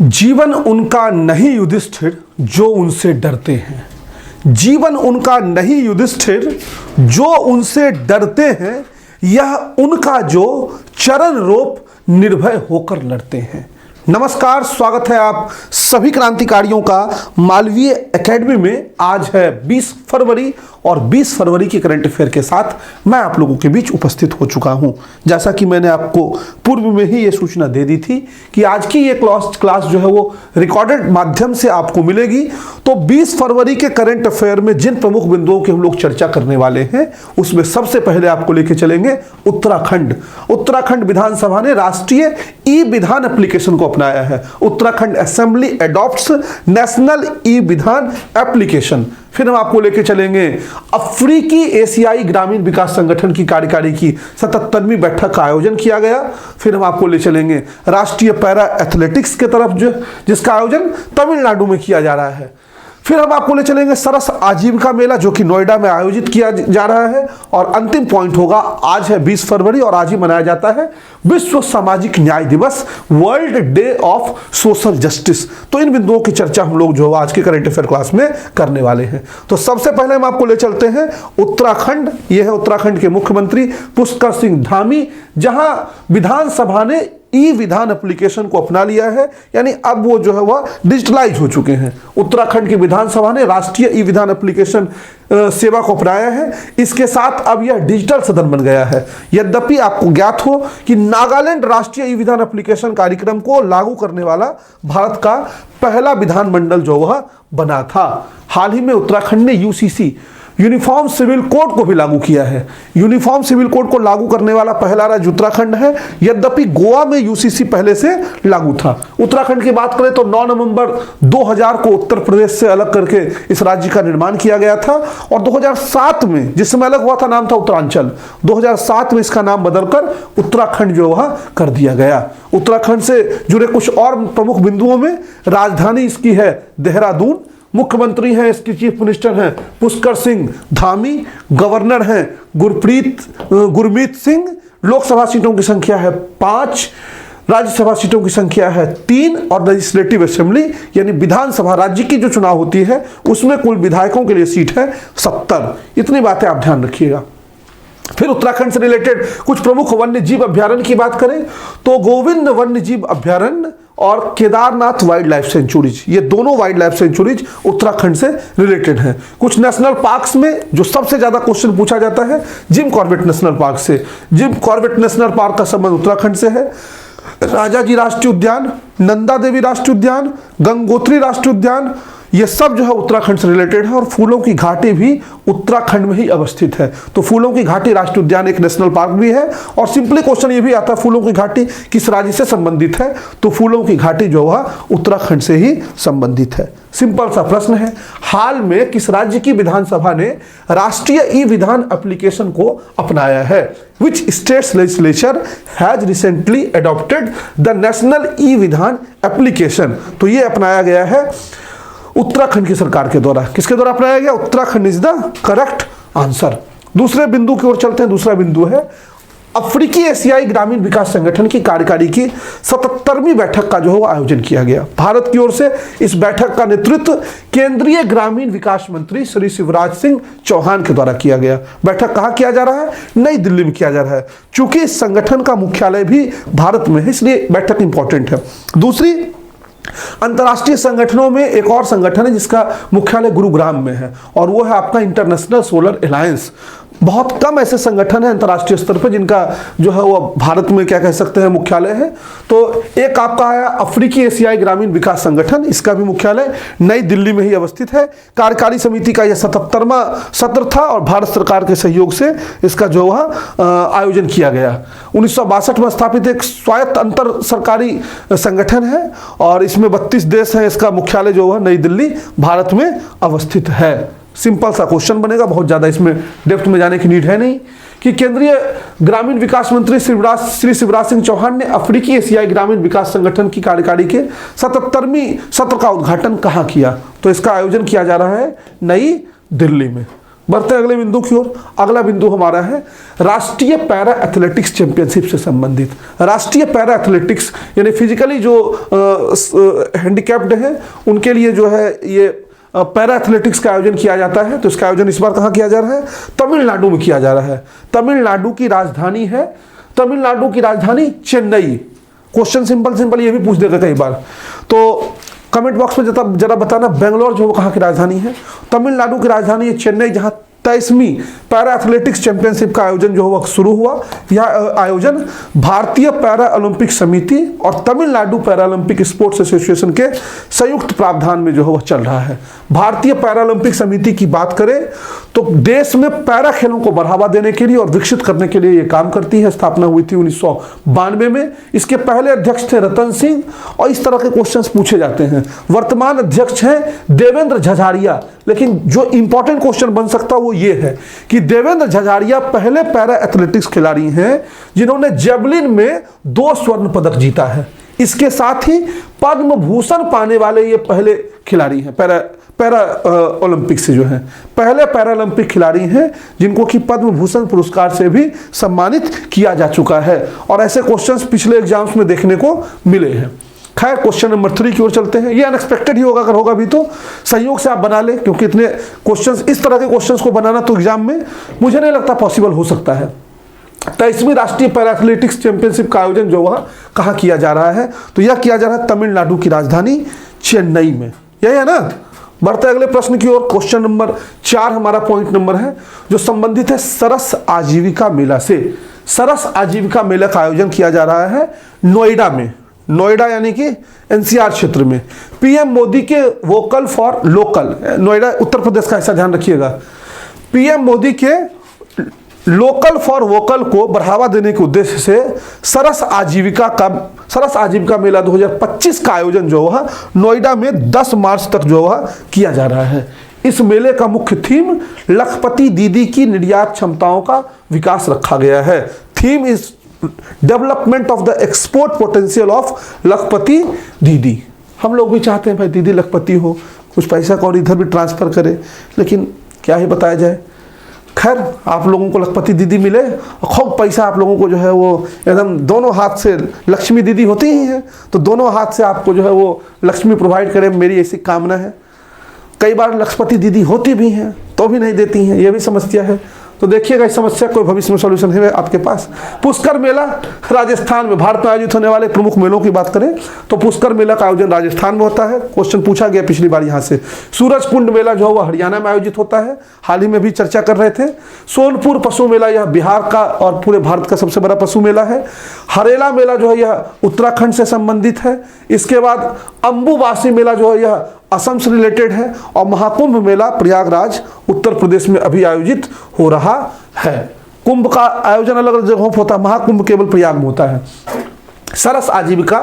जीवन उनका नहीं युधिष्ठिर जो उनसे डरते हैं। जीवन उनका नहीं युधिष्ठिर जो उनसे डरते हैं, यह उनका जो चरण रोप निर्भय होकर लड़ते हैं। नमस्कार, स्वागत है आप सभी क्रांतिकारियों का मालवीय एकेडमी में। आज है 20 फरवरी और 20 फरवरी के करंट अफेयर के साथ मैं आप लोगों के बीच उपस्थित हो चुका हूं। जैसा कि मैंने आपको पूर्व में ही ये सूचना दे दी थी कि आज की ये क्लास जो है वो रिकॉर्डेड माध्यम से आपको मिलेगी। तो 20 फरवरी के करंट अफेयर में जिन प्रमुख बिंदुओं की हम लोग चर्चा करने वाले हैं, उसमें सबसे पहले आपको लेके चलेंगे उत्तराखंड। उत्तराखंड विधानसभा ने राष्ट्रीय ई विधान एप्लीकेशन को अपनाया है। उत्तराखंड असेंबली एडॉप्ट्स नेशनल ई विधान एप्लीकेशन। फिर हम आपको लेके चलेंगे अफ्रीकी एशियाई ग्रामीण विकास संगठन की कार्यकारी की 77वीं बैठक का आयोजन किया गया। फिर हम आपको ले चलेंगे राष्ट्रीय पैरा एथलेटिक्स के तरफ जिसका आयोजन तमिलनाडु में किया जा रहा है। फिर हम आपको ले चलेंगे सरस आजीविका मेला जो कि नोएडा में आयोजित किया जा रहा है। और अंतिम पॉइंट होगा, आज है 20 फरवरी और आज ही मनाया जाता है विश्व सामाजिक न्याय दिवस, world day of social justice. तो इन बिंदुओं की चर्चा हम लोग जो आज के करंट अफेयर क्लास में करने वाले हैं। तो सबसे पहले हम आपको ले चलते हैं उत्तराखंड। यह है उत्तराखंड के मुख्यमंत्री पुष्कर सिंह धामी, जहां विधानसभा ने ई विधान एप्लीकेशन को अपना लिया है, यानी अब वो जो है वह डिजिटलाइज हो चुके हैं। उत्तराखंड की विधानसभा ने राष्ट्रीय ई विधान एप्लीकेशन सेवा को अपनाया है। इसके साथ अब यह डिजिटल सदन बन गया है। यद्यपि आपको ज्ञात हो कि नागालैंड राष्ट्रीय ई विधान एप्लीकेशन कार्यक्रम को लागू करने वाला भारत का पहला विधानमंडल जो वह बना था। हाल ही में उत्तराखंड ने यूसीसी यूनिफॉर्म सिविल कोड को भी लागू किया है। यूनिफॉर्म सिविल कोड को लागू करने वाला पहला राज्य उत्तराखंड है। यद्यपि गोवा में यूसीसी पहले से लागू था। उत्तराखंड की बात करें तो 9 नवंबर 2000 को उत्तर प्रदेश से अलग करके इस राज्य का निर्माण किया गया था। और 2007 में जिस समय अलग हुआ था नाम था उत्तरांचल। 2007 में इसका नाम बदलकर उत्तराखंड जो वह कर दिया गया। उत्तराखंड से जुड़े कुछ और प्रमुख बिंदुओं में राजधानी इसकी है देहरादून, मुख्यमंत्री हैं इसके चीफ मिनिस्टर हैं पुष्कर सिंह धामी, गवर्नर हैं गुरमीत सिंह। लोकसभा सीटों की संख्या है 5, राज्यसभा सीटों की संख्या है 3 और लेजिस्लेटिव असेंबली यानी विधानसभा राज्य की जो चुनाव होती है उसमें कुल विधायकों के लिए सीट है 70। इतनी बातें आप ध्यान रखिएगा। फिर उत्तराखंड से रिलेटेड कुछ प्रमुख वन्य जीव अभ्यारण्य की बात करें तो गोविंद वन्य जीव अभ्यारण्य और केदारनाथ वाइल्ड लाइफ सेंचुरीज, ये दोनों वाइल्ड लाइफ सेंचुरीज उत्तराखंड से रिलेटेड हैं। कुछ नेशनल पार्क्स में जो सबसे ज्यादा क्वेश्चन पूछा जाता है जिम कॉर्बेट नेशनल पार्क से। जिम कॉर्बेट नेशनल पार्क का संबंध उत्तराखंड से है। राजाजी राष्ट्रीय उद्यान, नंदा देवी राष्ट्रीय उद्यान, गंगोत्री राष्ट्रीय उद्यान, ये सब जो है उत्तराखंड से रिलेटेड है। और फूलों की घाटी भी उत्तराखंड में ही अवस्थित है। तो फूलों की घाटी राष्ट्रीय उद्यान एक नेशनल पार्क भी है। और सिंपली क्वेश्चन ये भी आता है फूलों की घाटी किस राज्य से संबंधित है, तो फूलों की घाटी जो है उत्तराखंड से ही संबंधित है। सिंपल सा प्रश्न है, हाल में किस राज्य की विधानसभा ने राष्ट्रीय ई विधान एप्लीकेशन को अपनाया है? Which states legislature has recently adopted the national e विधान एप्लीकेशन? तो ये अपनाया गया है उत्तराखंड की सरकार के द्वारा। किसके द्वारा अपनाया गया? Uttarakhand is the correct answer. दूसरे बिंदु की ओर चलते हैं। दूसरा बिंदु है अफ्रीकी एशियाई ग्रामीण विकास संगठन की कार्यकारी की 77वीं बैठक का जो है वो आयोजन किया गया। भारत की ओर से इस बैठक का नेतृत्व केंद्रीय ग्रामीण विकास मंत्री श्री शिवराज सिंह चौहान के द्वारा किया गया। बैठक कहाँ किया जा रहा है? नई दिल्ली में किया जा रहा है। चूंकि इस संगठन का मुख्यालय भी भारत में है, इसलिए बैठक इंपॉर्टेंट है। दूसरी, अंतर्राष्ट्रीय संगठनों में एक और संगठन है जिसका मुख्यालय गुरुग्राम में है और वो है आपका इंटरनेशनल सोलर अलायंस। बहुत कम ऐसे संगठन हैं अंतर्राष्ट्रीय स्तर पर जिनका जो है वो भारत में क्या कह सकते हैं मुख्यालय है। तो एक आपका आया अफ्रीकी एशियाई ग्रामीण विकास संगठन, इसका भी मुख्यालय नई दिल्ली में ही अवस्थित है। कार्यकारी समिति का यह 77वां सत्र था और भारत सरकार के सहयोग से इसका जो है आयोजन किया गया। 1962 में स्थापित एक स्वायत्त अंतर सरकारी संगठन है और इसमें 32 देश हैं। इसका मुख्यालय जो है नई दिल्ली भारत में अवस्थित है। सिंपल सा क्वेश्चन बनेगा, बहुत ज्यादा इसमें डेप्थ में जाने की नीड है नहीं। कि केंद्रीय ग्रामीण विकास मंत्री श्री शिवराज सिंह चौहान ने अफ्रीकी एशियाई ग्रामीण विकास संगठन की कार्यकारी के 77वीं सत्र का उद्घाटन कहाँ किया? तो इसका आयोजन किया जा रहा है नई दिल्ली में। बढ़ते हैं अगले बिंदु की ओर। अगला बिंदु हमारा है राष्ट्रीय पैरा एथलेटिक्स चैंपियनशिप से संबंधित। राष्ट्रीय पैरा एथलेटिक्स यानी फिजिकली जो हैंडीकैप्ड हैं उनके लिए जो है ये पैरा एथलेटिक्स का आयोजन किया जाता है। तो इसका आयोजन इस बार कहाँ किया जा रहा है? तमिलनाडु में किया जा रहा है। तमिलनाडु की राजधानी है, तमिलनाडु की राजधानी चेन्नई। क्वेश्चन सिंपल ये भी पूछ देगा कई बार, तो कमेंट बॉक्स में जरा बताना बेंगलोर जो कहाँ की राजधानी है। तमिलनाडु की राजधानी है चेन्नई, जहाँ 23वीं पैरा एथलेटिक्स चैंपियनशिप का आयोजन जो हुआ शुरू हुआ। यह आयोजन भारतीय पैरा ओलंपिक समिति और Tamil Nadu para Olympic sports association के संयुक्त प्रावधान में जो है वह चल रहा है। भारतीय पैरा ओलंपिक समिति की बात करें तो देश में पैरा खेलों को बढ़ावा देने के लिए और विकसित करने के लिए ये काम करती है। स्थापना हुई थी 1992 में। इसके पहले अध्यक्ष थे रतन सिंह और इस तरह के क्वेश्चंस पूछे जाते हैं। वर्तमान अध्यक्ष हैं देवेंद्र झझारिया, लेकिन जो इंपॉर्टेंट क्वेश्चन बन सकता है वो ये है कि देवेंद्र झझारिया पहले पैरा एथलेटिक्स खिलाड़ी हैं जिन्होंने जेवलिन में 2 स्वर्ण पदक जीता है। इसके साथ ही पद्म भूषण पाने वाले ये पहले खिलाड़ी हैं, पैरा ओलंपिक से जो है पहले पैरा ओलंपिक खिलाड़ी हैं जिनको कि पद्म भूषण पुरस्कार से भी सम्मानित किया जा चुका है। और ऐसे क्वेश्चंस पिछले एग्जाम्स में देखने को मिले हैं। खैर क्वेश्चन नंबर 3 की ओर चलते हैं। ये अनएक्सपेक्टेड ही होगा, अगर होगा भी तो संयोग से आप बना लें, क्योंकि इतने क्वेश्चंस, इस तरह के क्वेश्चंस को बनाना तो एग्जाम में मुझे नहीं लगता पॉसिबल हो सकता है। 23वीं राष्ट्रीय पैरा एथलेटिक्स चैंपियनशिप का आयोजन जो वह कहाँ किया जा रहा है? तो यह किया जा रहा है तमिलनाडु की राजधानी चेन्नई में। यही है ना। बढ़ते अगले प्रश्न की ओर। क्वेश्चन नंबर 4 हमारा पॉइंट नंबर है जो संबंधित है सरस आजीविका मेला से। सरस आजीविका मेला का आयोजन किया जा रहा है नोएडा में। नोएडा यानी कि एनसीआर क्षेत्र में। पीएम मोदी के vocal for local, Noida Uttar Pradesh का, ऐसा ध्यान रखिएगा। पीएम मोदी के लोकल फॉर वोकल को बढ़ावा देने के उद्देश्य से सरस आजीविका मेला 2025 का आयोजन जो है नोएडा में 10 मार्च तक जो है किया जा रहा है। इस मेले का मुख्य थीम लखपति दीदी की निर्यात क्षमताओं का विकास रखा गया है। Theme is development of the export potential of लखपति दीदी। हम लोग भी चाहते हैं भाई दीदी लखपति हो, कुछ पैसा कौन इधर भी ट्रांसफर करे, लेकिन क्या ही बताया जाए। खैर आप लोगों को लखपति दीदी मिले और खूब पैसा आप लोगों को जो है वो एकदम दोनों हाथ से, लक्ष्मी दीदी होती ही हैं तो दोनों हाथ से आपको जो है वो लक्ष्मी प्रोवाइड करे, मेरी ऐसी कामना है। कई बार लखपति दीदी होती भी हैं तो भी नहीं देती हैं, ये भी समस्या है। तो देखिएगा इस समस्या कोई भविष्य में सॉल्यूशन है आपके पास। पुष्कर मेला राजस्थान में, भारत में आयोजित होने वाले प्रमुख मेलों की बात करें तो पुष्कर मेला का आयोजन राजस्थान में होता है। क्वेश्चन पूछा गया पिछली बार यहाँ से। सूरज कुंड मेला जो है वह हरियाणा में आयोजित होता है, हाल ही में भी चर्चा कर रहे थे। सोनपुर पशु मेला यह बिहार का और पूरे भारत का सबसे बड़ा पशु मेला है। हरेला मेला जो है यह उत्तराखंड से संबंधित है। इसके बाद अम्बुबासी मेला जो है यह असम से रिलेटेड है। और महाकुंभ मेला प्रयागराज उत्तर प्रदेश में अभी आयोजित हो रहा है। कुंभ का आयोजन अलग अलग जगहों पर होता है, महाकुंभ केवल प्रयाग में होता है। सरस आजीविका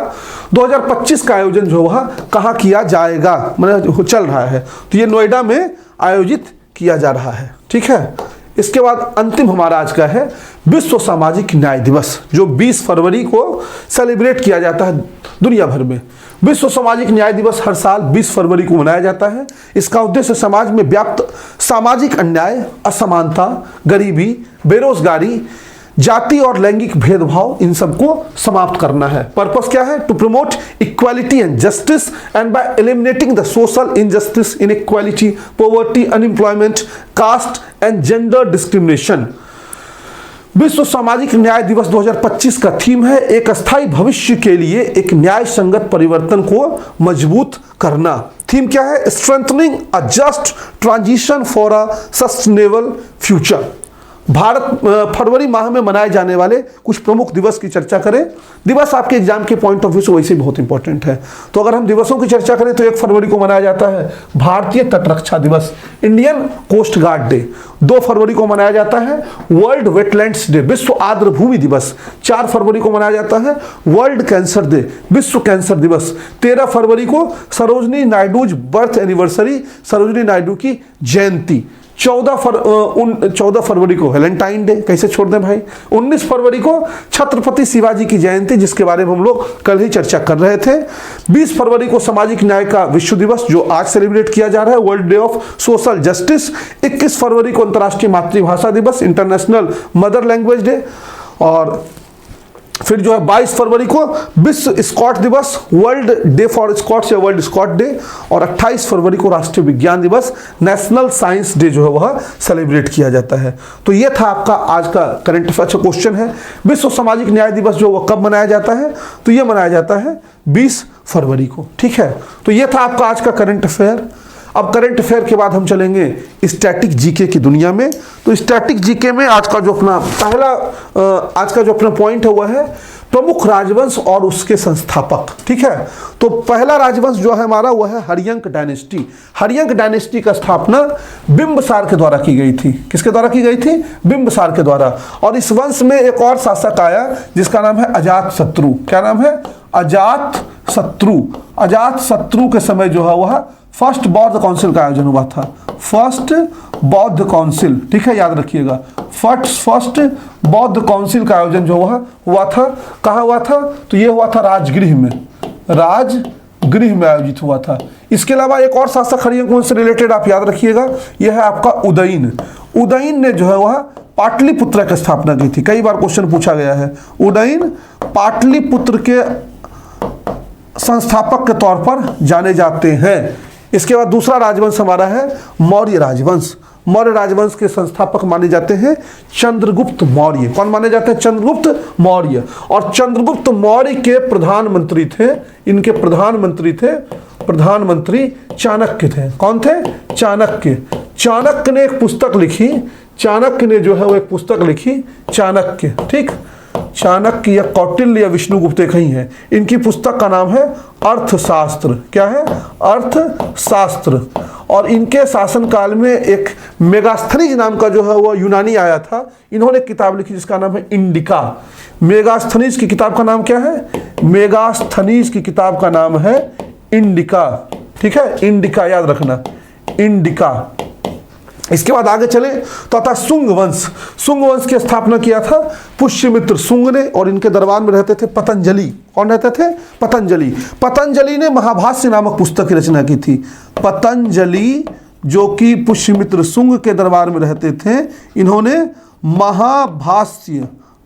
2025 का आयोजन जो वह कहाँ किया जाएगा, मतलब चल रहा है, तो ये नोएडा में आयोजित किया जा रहा है। ठीक है। इसके बाद अंतिम हमारा आज का है विश्व सामाजिक न्याय दिवस, जो 20 फरवरी को सेलिब्रेट किया जाता है दुनिया भर में। विश्व सामाजिक न्याय दिवस हर साल 20 फरवरी को मनाया जाता है। इसका उद्देश्य समाज में व्याप्त सामाजिक अन्याय, असमानता, गरीबी, बेरोजगारी, जाति और लैंगिक भेदभाव, इन सबको समाप्त करना है। पर्पस क्या है? To promote equality and justice and by eliminating the social injustice, inequality, poverty, unemployment, caste and gender discrimination. विश्व सामाजिक न्याय दिवस 2025 का थीम है एक अस्थायी भविष्य के लिए एक न्याय संगत परिवर्तन को मजबूत करना। थीम क्या है? Strengthening a just transition for a sustainable future. Bharat फरवरी माह में मनाए जाने वाले कुछ प्रमुख दिवस की चर्चा करें। दिवस आपके एग्जाम के पॉइंट ऑफ व्यू से वैसे बहुत इंपॉर्टेंट है। तो अगर हम दिवसों की चर्चा करें तो 1 फरवरी को मनाया जाता है भारतीय तटरक्षा दिवस, इंडियन कोस्ट गार्ड डे। 2 फरवरी को मनाया जाता है वर्ल्ड वेटलैंड्स डे, विश्व आर्द्र भूमि दिवस। 4 फरवरी को मनाया जाता है वर्ल्ड कैंसर डे, विश्व कैंसर दिवस। 13 फरवरी को सरोजनी नायडूज बर्थ एनिवर्सरी, सरोजनी नायडू की जयंती। 14 फरवरी को वैलेंटाइन डे, कैसे छोड़ दें भाई। 19 फरवरी को छत्रपति शिवाजी की जयंती, जिसके बारे में हम लोग कल ही चर्चा कर रहे थे। 20 फरवरी को सामाजिक न्याय का विश्व दिवस, जो आज सेलिब्रेट किया जा रहा है, world day of social justice. 21 फरवरी को अंतर्राष्ट्रीय मातृभाषा दिवस, इंटरनेशनल मदर लैंग्वेज डे। और फिर जो है 22 फरवरी को विश्व स्कॉट दिवस, वर्ल्ड डे फॉर स्कॉट्स या वर्ल्ड स्कॉट डे। और 28 फरवरी को राष्ट्रीय विज्ञान दिवस, नेशनल साइंस डे जो है वह सेलिब्रेट किया जाता है। तो ये था आपका आज का करंट अफेयर्स क्वेश्चन है। विश्व सामाजिक न्याय दिवस जो वह कब मनाया जाता है, तो ये मनाया जाता है 20 फरवरी को। ठीक है, तो ये था आपका आज का करंट अफेयर। अब करंट अफेयर के बाद हम चलेंगे स्टैटिक जीके की दुनिया में। तो स्टैटिक जीके में आज का जो अपना पॉइंट है वह है प्रमुख राजवंश और उसके संस्थापक। ठीक है, तो पहला राजवंश जो है हमारा वह है हर्यंक डायनेस्टी। हर्यंक डायनेस्टी का स्थापना बिंबसार के द्वारा की गई थी। किसके द्वारा की गई थी? बिंबसार के द्वारा। और इस वंश में एक और शासक आया जिसका नाम है अजातशत्रु। क्या नाम है? अजातशत्रु। अजातशत्रु के समय जो है वह फर्स्ट बौद्ध काउंसिल का आयोजन हुआ था। फर्स्ट बौद्ध काउंसिल, ठीक है, याद रखिएगा। फर्स्ट बौद्ध काउंसिल का आयोजन जो हुआ था, कहाँ हुआ था? तो ये हुआ था राजगृह में। राजगृह में आयोजित हुआ था। इसके अलावा एक और शासक हर्यंक वंश से रिलेटेड आप याद रखिएगा, यह है आपका उदयन। उदयन ने जो है वह पाटलिपुत्र की स्थापना की थी। कई बार क्वेश्चन पूछा गया है। उदयन पाटलिपुत्र के संस्थापक के तौर पर जाने जाते हैं। इसके बाद दूसरा राजवंश हमारा है मौर्य राजवंश। मौर्य राजवंश के संस्थापक माने जाते हैं चंद्रगुप्त मौर्य। कौन माने जाते हैं? चंद्रगुप्त मौर्य। और चंद्रगुप्त मौर्य के प्रधानमंत्री थे, इनके प्रधानमंत्री चाणक्य थे। कौन थे? चाणक्य। चाणक्य ने एक पुस्तक लिखी। चाणक्य ने जो है वो एक पुस्तक लिखी, चाणक्य। ठीक, चाणक्य या कौटिल्य या विष्णुगुप्त एक ही है। इनकी पुस्तक का नाम है अर्थशास्त्र। क्या है? अर्थशास्त्र। और इनके शासनकाल में एक मेगास्थनीज नाम का जो है वह यूनानी आया था। इन्होंने किताब लिखी जिसका नाम है इंडिका। मेगास्थनीज की किताब का नाम क्या है? मेगास्थनीज की किताब का नाम है इंडिका। ठीक है, इंडिका याद रखना, इंडिका। इसके बाद आगे चले तो आता शुंग वंश। शुंग वंश की स्थापना किया था पुष्यमित्र शुंग ने, और इनके दरबार में रहते थे पतंजलि। कौन रहते थे? पतंजलि। पतंजलि ने महाभाष्य नामक पुस्तक की रचना की थी। पतंजलि जो कि पुष्यमित्र शुंग के दरबार में रहते थे, इन्होंने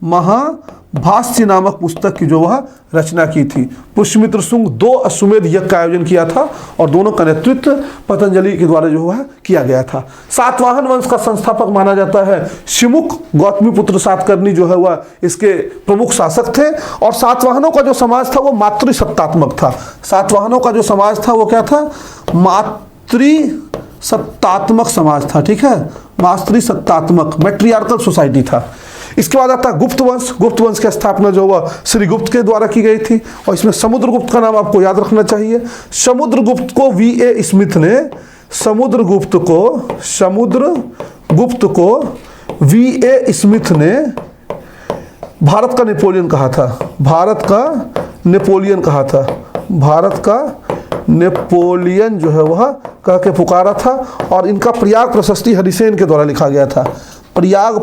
महाभाष्य नामक पुस्तक की जो वह रचना की थी। पुष्यमित्र शुंग 2 अश्वमेध यज्ञ का आयोजन किया था और दोनों का नेतृत्व पतंजलि के द्वारा जो है किया गया था। सातवाहन वंश का संस्थापक माना जाता है शिमुक। गौतमीपुत्र सातकर्णी जो है वह इसके प्रमुख शासक थे। और सातवाहनों का जो समाज था वो मातृसत्तात्मक था। सातवाहनों का जो समाज था वो क्या था? मातृसत्तात्मक समाज था। ठीक है, मातृसत्तात्मक, मैट्रियार्कल सोसाइटी था। इसके बाद आता है गुप्त वंश। गुप्त वंश की स्थापना जो हुआ श्री गुप्त के द्वारा की गई थी, और इसमें समुद्रगुप्त का नाम आपको याद रखना चाहिए। समुद्रगुप्त को V.A. स्मिथ ने V.A. स्मिथ ने भारत का नेपोलियन कहा था। भारत का नेपोलियन जो है वह कह के पुकारा था। और इनका प्रयाग प्रशस्ति हरिसेन के द्वारा लिखा गया था। प्रयाग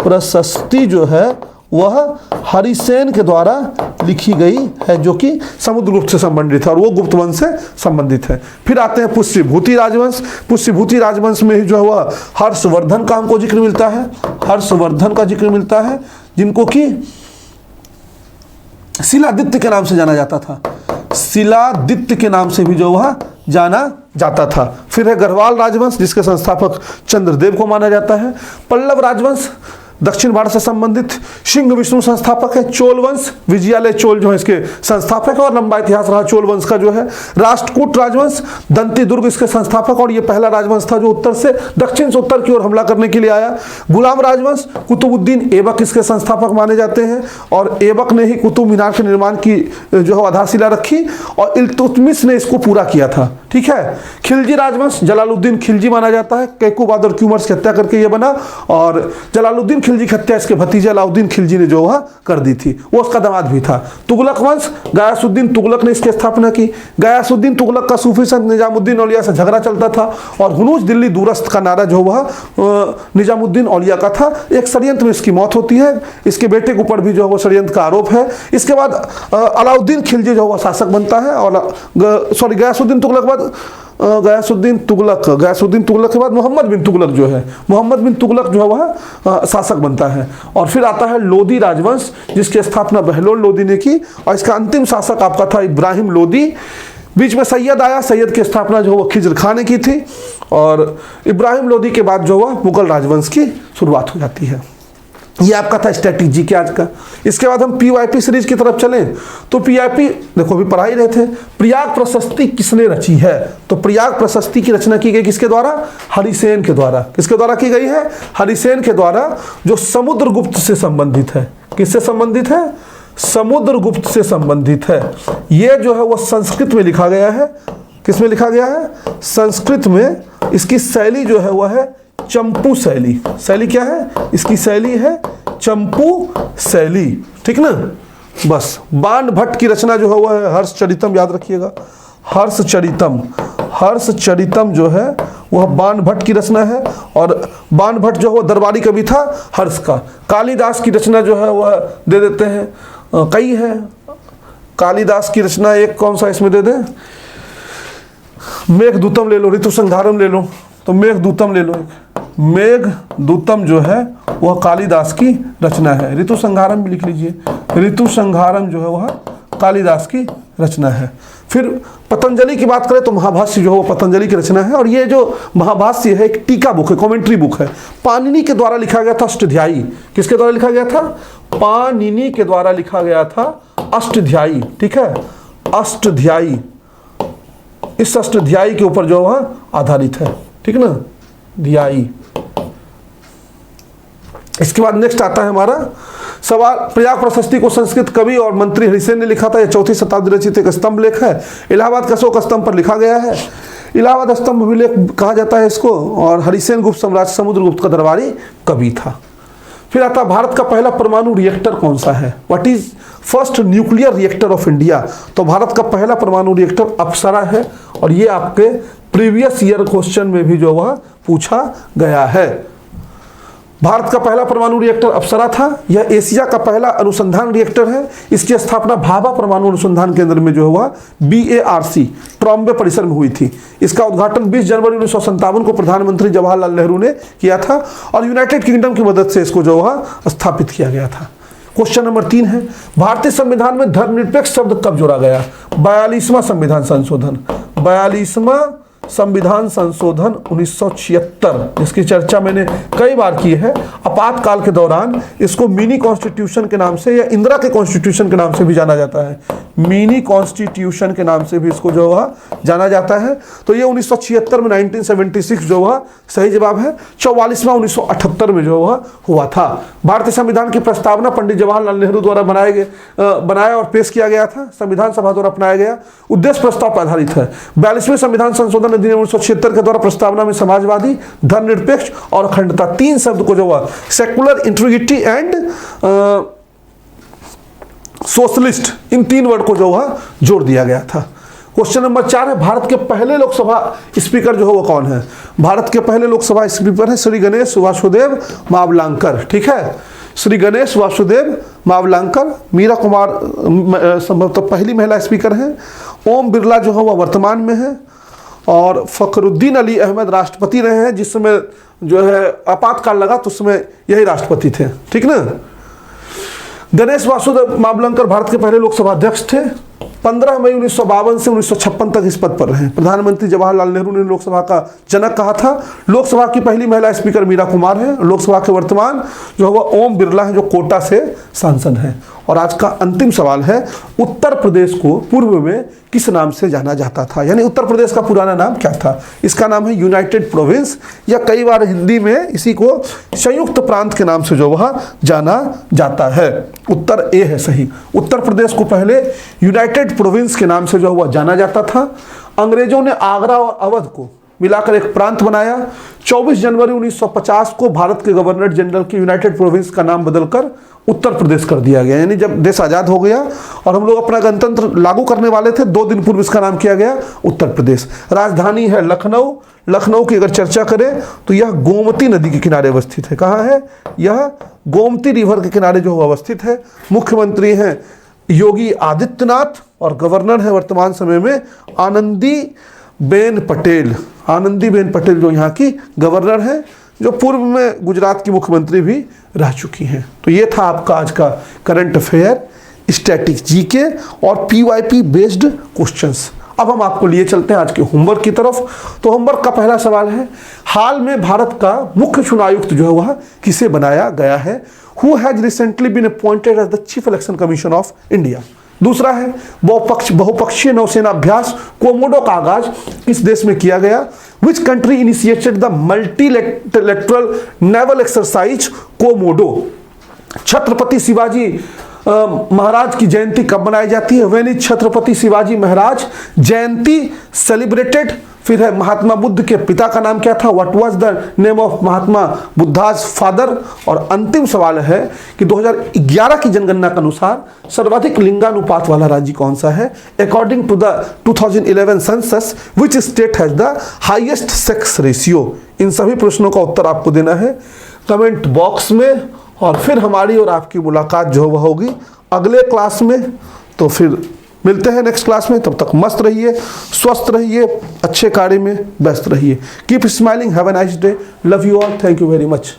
प्रशस्ति जो है वह हरिसेन के द्वारा लिखी गई है, जो कि समुद्रगुप्त से संबंधित है और वो गुप्त वंश से संबंधित है। फिर आते हैं पुष्यभूति राजवंश। पुष्यभूति राजवंश में ही जो है वह हर्षवर्धन का हमको जिक्र मिलता है। हर्षवर्धन का जिक्र मिलता है, जिनको कि शिलादित्य के नाम से जाना जाता था। शिलादित्य के नाम से भी जो वह जाना जाता था। फिर है गढ़वाल राजवंश, जिसके संस्थापक चंद्रदेव को माना जाता है। पल्लव राजवंश दक्षिण भारत से संबंधित सिंह विष्णु संस्थापक है। चोल वंश, विजयालय चोल जो है इसके संस्थापक है और लंबा इतिहास रहा चोल वंश का जो है। राष्ट्रकूट राजवंश, दंती दुर्ग इसके संस्थापक, और ये पहला राजवंश था जो उत्तर से दक्षिण से उत्तर की ओर हमला करने के लिए आया। गुलाम राजवंश, कुतुबुद्दीन ऐबक इसके संस्थापक माने जाते हैं, और ऐबक ने ही कुतुब मीनार के निर्माण की जो है आधारशिला रखी और इल्तुतमिश ने इसको पूरा किया था। ठीक है। खिलजी राजवंश, जलालुद्दीन खिलजी माना जाता है, कैकुबाद और क्यूमर्स की हत्या करके ये बना, और जलालुद्दीन खिलजी की हत्या इसके भतीजे अलाउद्दीन खिलजी ने जो वह कर दी थी, वो उसका दामाद भी था। तुगलक वंश, गयासुद्दीन तुगलक ने इसकी स्थापना की। गयासुद्दीन तुगलक का सूफी संत निजामुद्दीन औलिया से झगड़ा चलता था, और हुनूस दिल्ली दूरस्थ का नारा जो वह निजामुद्दीन औलिया का था। एक षड्यंत्र में इसकी मौत होती है, इसके बेटे के ऊपर भी जो है वो षड्यंत्र का आरोप है। इसके बाद अलाउद्दीन खिलजी जो वह शासक बनता है, और गयासुद्दीन तुगलक बाद गयासुद्दीन तुगलक के बाद मोहम्मद बिन तुगलक जो है, मोहम्मद बिन तुगलक जो है वह शासक बनता है। और फिर आता है लोदी राजवंश, जिसकी स्थापना बहलोल लोदी ने की, और इसका अंतिम शासक आपका था इब्राहिम लोदी। बीच में सैयद आया, सैयद की स्थापना जो वो खिजर खां ने की थी, और इब्राहिम लोदी के बाद जो वह मुगल राजवंश की शुरुआत हो जाती है। ये आपका था स्ट्रैटेजी के आज का। इसके बाद हम पीवाईपी सीरीज की तरफ चलें तो पीवाईपी देखो अभी पढ़ा ही रहे थे। प्रयाग प्रशस्ति किसने रची है? तो प्रयाग प्रशस्ति की रचना की गई किसके द्वारा? हरिसेन के द्वारा। किसके द्वारा की गई है? हरिसेन के द्वारा, जो समुद्रगुप्त से संबंधित है। किससे संबंधित है? समुद्रगुप्त से संबंधित है। ये जो है वो संस्कृत में लिखा गया है। किस में लिखा गया है? संस्कृत में। इसकी शैली जो है वह है चंपू शैली। शैली क्या है इसकी? शैली है चंपू शैली, ठीक ना। बस बाण भट्ट की रचना जो है वह है हर्षचरितम, याद रखिएगा हर्षचरितम। हर्षचरितम जो है वह बाण भट्ट की रचना है, और बाण भट्ट जो है वह दरबारी कवि था हर्ष का। कालिदास की रचना जो है वह दे देते हैं, कई है कालिदास की रचना। एक कौन सा इसमें दे दें? मेघदूतम ले लो, ऋतु संहारम ले लो, तो मेघदूतम ले लो। मेघदूतम जो है वह कालिदास की रचना है। ऋतु संहारम भी लिख लीजिए, ऋतु संहारम जो है वह कालिदास की रचना है। फिर पतंजलि की बात करें तो महाभाष्य जो है वो पतंजलि की रचना है, और ये जो महाभाष्य है एक टीका बुक है, कमेंट्री बुक है। पाणिनि के द्वारा लिखा गया था अष्टाध्यायी। किसके द्वारा लिखा गया था? पाणिनि के द्वारा लिखा गया था अष्टाध्यायी, ठीक है, अष्टाध्यायी। इस अष्टाध्यायी के ऊपर जो वह आधारित है, ठीक ना, ध्यायी। इसके बाद नेक्स्ट आता है हमारा सवाल। प्रयाग प्रशस्ति को संस्कृत कवि और मंत्री हरिसेन ने लिखा था। यह 4वीं शताब्दी रचित एक स्तंभ लेख है। इलाहाबाद का अशोक स्तंभ पर लिखा गया है। इलाहाबाद स्तंभ अभिलेख कहा जाता है इसको, और हरिसेन गुप्त साम्राज्य समुद्रगुप्त का दरबारी कवि था। फिर आता भारत का पहला परमाणु रिएक्टर कौन सा है? What is first nuclear reactor of India? तो भारत का पहला परमाणु रिएक्टर अप्सरा है, और ये आपके प्रीवियस ईयर क्वेश्चन में भी जो वह पूछा गया है। भारत का पहला परमाणु रिएक्टर अप्सरा था। यह एशिया का पहला अनुसंधान रिएक्टर है। इसकी स्थापना भाभा परमाणु अनुसंधान केंद्र में जो हुआ BARC ट्रॉम्बे परिसर में हुई थी। इसका उद्घाटन 20 जनवरी 1957 को प्रधानमंत्री जवाहरलाल नेहरू ने किया था, और यूनाइटेड किंगडम की मदद से इसको जो हुआ स्थापित किया गया था। क्वेश्चन नंबर 3 है, भारतीय संविधान में धर्मनिरपेक्ष शब्द कब जोड़ा गया? 42वां संविधान संशोधन। 42वां संविधान संशोधन 1976, जिसकी चर्चा मैंने कई बार की है। आपातकाल के दौरान इसको मिनी कॉन्स्टिट्यूशन के नाम से या इंदिरा के कॉन्स्टिट्यूशन के नाम से भी जाना जाता है। मिनी कॉन्स्टिट्यूशन के नाम से भी इसको जो हुआ जाना जाता है। तो ये 1976 में 1976 जो हुआ सही जवाब है। 44वां 1978 में जो हुआ था। भारतीय संविधान की प्रस्तावना पंडित जवाहरलाल नेहरू द्वारा बनाया और पेश किया गया था। संविधान सभा द्वारा अपनाया गया। उद्देश्य प्रस्ताव पर आधारित है। 42वें संविधान संशोधन अधिनियम 1976 के द्वारा प्रस्तावना में समाजवादी, धर्मनिरपेक्ष और अखंडता, 3 शब्द को जो हुआ secular, integrity and socialist, in 3 word को जो हुआ जोड़ दिया गया था। क्वेश्चन नंबर 4 है, भारत के पहले लोकसभा स्पीकर जो है वो कौन है? भारत के पहले लोकसभा स्पीकर है श्री गणेश वासुदेव मावलांकर, ठीक है, श्री गणेश वासुदेव मावलांकर। मीरा कुमार संभवतः पहली महिला स्पीकर है। ओम बिरला जो है वह वर्तमान में है, और फखरुद्दीन अली अहमद राष्ट्रपति रहे हैं। जिस समय जो है आपातकाल लगा तो उस समय यही राष्ट्रपति थे, ठीक ना। गणेश वासुदेव मावलंकर भारत के पहले लोकसभा अध्यक्ष थे। 15 मई 1952 से 1956 तक इस पद पर रहे। प्रधानमंत्री जवाहरलाल नेहरू ने लोकसभा का जनक कहा था। लोकसभा की पहली महिला स्पीकर मीरा कुमार है। लोकसभा के वर्तमान जो है वह ओम बिरला है, जो कोटा से सांसद हैं। और आज का अंतिम सवाल है, उत्तर प्रदेश को पूर्व में किस नाम से जाना जाता था? यानी उत्तर प्रदेश का पुराना नाम क्या था? इसका नाम है यूनाइटेड प्रोविंस, या कई बार हिंदी में इसी को संयुक्त प्रांत के नाम से जो वह जाना जाता है। उत्तर ए है सही। उत्तर प्रदेश को पहले यूनाइटेड प्रोविंस के नाम से जो वह जाना जाता था। अंग्रेजों ने आगरा और अवध को मिलाकर एक प्रांत बनाया। 24 जनवरी 1950 को भारत के गवर्नर जनरल की यूनाइटेड प्रोविंस का नाम बदलकर उत्तर प्रदेश कर दिया गया। यानी जब देश आज़ाद हो गया और हम लोग अपना गणतंत्र लागू करने वाले थे, 2 दिन पूर्व इसका नाम किया गया उत्तर प्रदेश। राजधानी है लखनऊ। लखनऊ की अगर चर्चा करें तो यह गोमती नदी के किनारे अवस्थित है। कहाँ है? यह गोमती रिवर के किनारे जो अवस्थित है। मुख्यमंत्री हैं योगी आदित्यनाथ और गवर्नर है वर्तमान समय में आनंदीबेन पटेल। आनंदीबेन पटेल जो यहाँ की गवर्नर है, जो पूर्व में गुजरात की मुख्यमंत्री भी रह चुकी हैं। तो ये था आपका आज का करंट अफेयर, स्टैटिक जीके और पीवाईपी बेस्ड क्वेश्चंस। अब हम आपको लिए चलते हैं आज के होमवर्क की तरफ। तो होमवर्क का पहला सवाल है, हाल में भारत का मुख्य चुनाव आयुक्त जो है वह किसे बनाया गया है? Who has recently been appointed as the chief election commission of India. दूसरा है, बहुपक्षीय नौसेना अभ्यास कोमोडो का आगाज किस देश में किया गया? Which country initiated the multilateral naval exercise Komodo. Chhatrapati Shivaji Maharaj की जयंती कब मनाई जाती है? When is Chhatrapati Shivaji Maharaj Jayanti celebrated. फिर है, महात्मा बुद्ध के पिता का नाम क्या था? What was the name of Mahatma Buddha's father. और अंतिम सवाल है कि 2011 की जनगणना के अनुसार सर्वाधिक लिंगानुपात वाला राज्य कौन सा है? According to the 2011 census which state has the highest sex ratio. इन सभी प्रश्नों का उत्तर आपको देना है कमेंट बॉक्स में, और फिर हमारी और आपकी मुलाकात जो वह होगी अगले क्लास में। तो फिर मिलते हैं नेक्स्ट क्लास में। तब तक मस्त रहिए, स्वस्थ रहिए, अच्छे कार्य में व्यस्त रहिए। Keep smiling, have a nice day, love you all, thank you very much.